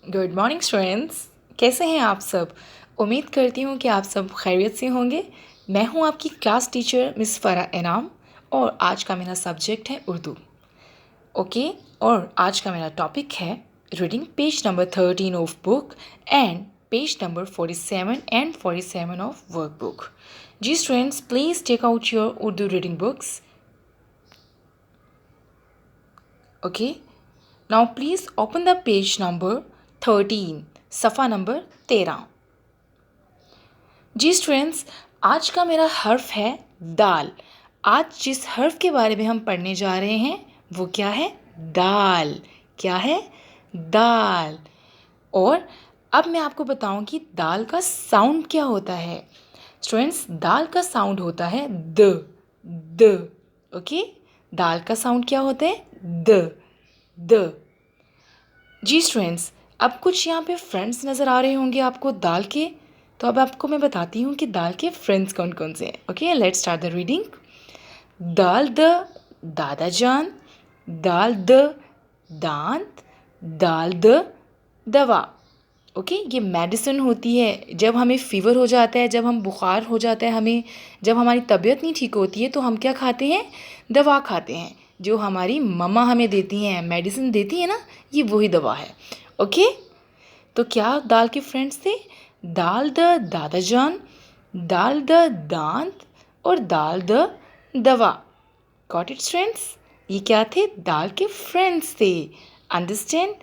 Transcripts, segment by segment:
Good morning students. कैसे हैं आप सब? उम्मीद करती हूँ कि आप सब खैरियत से होंगे। मैं हूँ आपकी क्लास टीचर मिस फ़रा इनाम और आज का मेरा सब्जेक्ट है उर्दू। ओके, और आज का मेरा टॉपिक है reading page number 13 of book and page number 47 and 47 of work book. जी students, please take out your Urdu reading books. Okay, now please open the page number 13, सफ़ा नंबर 13। जी स्टूडेंट्स, आज का मेरा हर्फ है दाल। आज जिस हर्फ के बारे में हम पढ़ने जा रहे हैं वो क्या है? दाल। क्या है? दाल। और अब मैं आपको बताऊं कि दाल का साउंड क्या होता है। स्टूडेंट्स, दाल का साउंड होता है द। द। ओके, दाल का साउंड क्या होता है? द। द। जी स्टूडेंट्स, अब कुछ यहाँ पे फ्रेंड्स नज़र आ रहे होंगे आपको दाल के। तो अब आपको मैं बताती हूँ कि दाल के फ्रेंड्स कौन कौन से हैं। Okay, let's start the reading. Dal the दादा जान, दाल द दांत, दाल द दवा। ओके, ये मेडिसिन होती है। जब हमें फ़ीवर हो जाता है, जब हम बुखार हो जाता है, हमें जब हमारी तबीयत नहीं ठीक होती है तो हम क्या खाते हैं? दवा खाते हैं। जो हमारी मम्मा हमें देती हैं, मेडिसिन देती है ना, ये वही दवा है। ओके, तो क्या दाल के फ्रेंड्स थे? दाल द दादा जान, दाल द दांत और दाल द दवा। Got it students? ये क्या थे? दाल के फ्रेंड्स थे। Understand?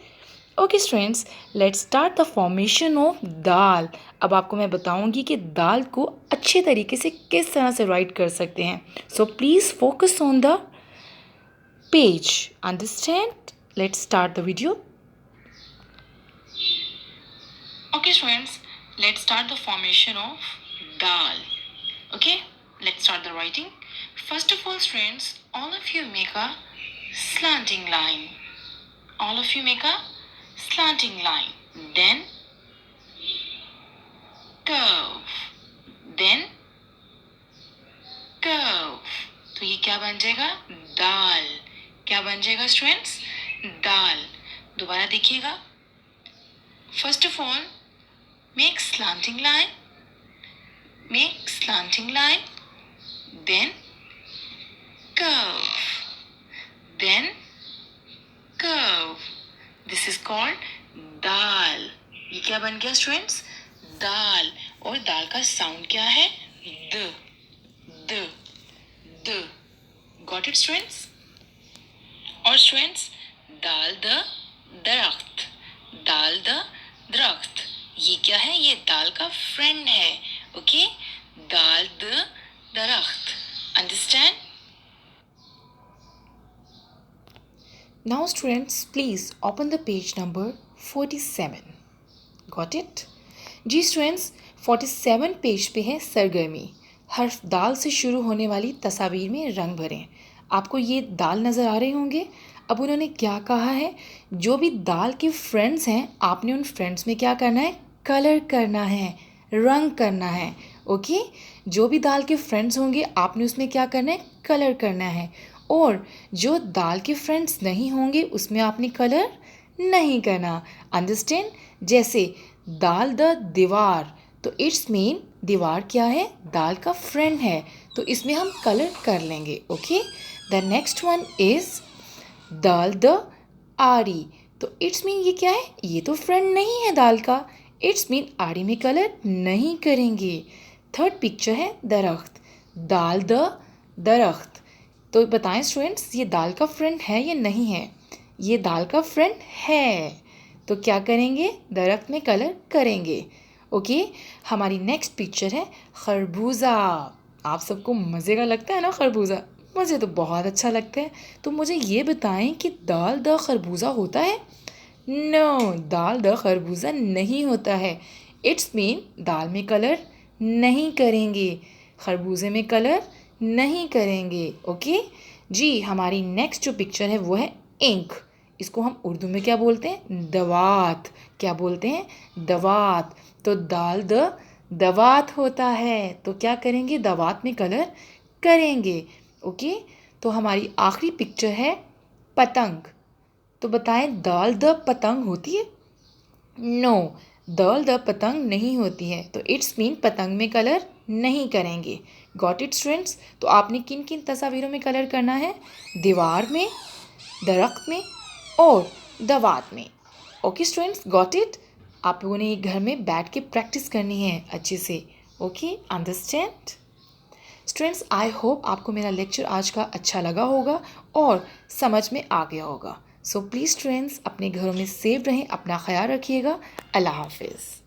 Okay students, let's start the formation of दाल। अब आपको मैं बताऊंगी कि दाल को अच्छे तरीके से किस तरह से राइट कर सकते हैं। So please focus on the page. Understand? Let's start the video. Okay students, let's start the formation of dal. Okay, let's start the writing. First of all students, all of you make a slanting line. All of you make a slanting line. Then curve. Then curve. तो ये क्या बन जाएगा? दाल। क्या बन जाएगा students? दाल। दोबारा देखिएगा। First of all, make slanting line. Make slanting line, then curve, then curve. This is called दाल। ये क्या बन गया स्टूडेंट्स? दाल। और दाल का साउंड क्या है? The. The. The. Got it students? और स्टूडेंट्स, दाल द दरख्त। दाल द दरख्त, ये क्या है? ये दाल का फ्रेंड है। ओके, दाल द दरख्त। Understand? Now students, please open the page number 47। Got it? जी स्टूडेंट्स, 47 पेज पे है सरगर्मी। हर्फ दाल से शुरू होने वाली तस्वीर में रंग भरें। आपको ये दाल नज़र आ रहे होंगे। अब उन्होंने क्या कहा है? जो भी दाल के फ्रेंड्स हैं, आपने उन फ्रेंड्स में क्या करना है? कलर करना है, रंग करना है। ओके, जो भी दाल के फ्रेंड्स होंगे आपने उसमें क्या करना है? कलर करना है। और जो दाल के फ्रेंड्स नहीं होंगे उसमें आपने कलर नहीं करना। अंडरस्टैंड? जैसे दाल द दीवार, तो इट्स मीन दीवार क्या है? दाल का फ्रेंड है, तो इसमें हम कलर कर लेंगे। Okay, the next one is dal the आरी, तो इट्स मीन ये क्या है? ये तो फ्रेंड नहीं है दाल का, इट्स मीन आरी में कलर नहीं करेंगे। थर्ड पिक्चर है दरख्त, दाल द दरख्त, तो बताएं स्टूडेंट्स ये दाल का फ्रेंड है या नहीं है? ये दाल का फ्रेंड है, तो क्या करेंगे? दरख्त में कलर करेंगे। ओके, हमारी नेक्स्ट पिक्चर है खरबूजा। आप सबको मज़े का लगता है ना खरबूजा? मुझे तो बहुत अच्छा लगता है। तो मुझे ये बताएं कि दाल द खरबूजा होता है? नो, दाल द खरबूजा नहीं होता है। इट्स मीन दाल में कलर नहीं करेंगे, खरबूजे में कलर नहीं करेंगे। ओके जी, हमारी नेक्स्ट जो पिक्चर है वो है इंक। इसको हम उर्दू में क्या बोलते हैं? दवात। क्या बोलते हैं? दवात। तो दाल द दवात होता है, तो क्या करेंगे? दवात में कलर करेंगे। ओके, तो हमारी आखिरी पिक्चर है पतंग। तो बताएं दाल द पतंग होती है? नो, द पतंग नहीं होती है, तो इट्स मीन पतंग में कलर नहीं करेंगे। Got it students? तो आपने किन किन तस्वीरों में कलर करना है? दीवार में, दरख्त में और दवात में। Okay students, got it? आप लोगों ने घर में बैठ के प्रैक्टिस करनी है अच्छे से। Okay, understand? Students, I hope आपको मेरा लेक्चर आज का अच्छा लगा होगा और समझ में आ गया होगा। सो प्लीज़ स्टूडेंट्स, अपने घरों में सेफ रहें, अपना ख्याल रखिएगा। अल्लाह हाफिज़।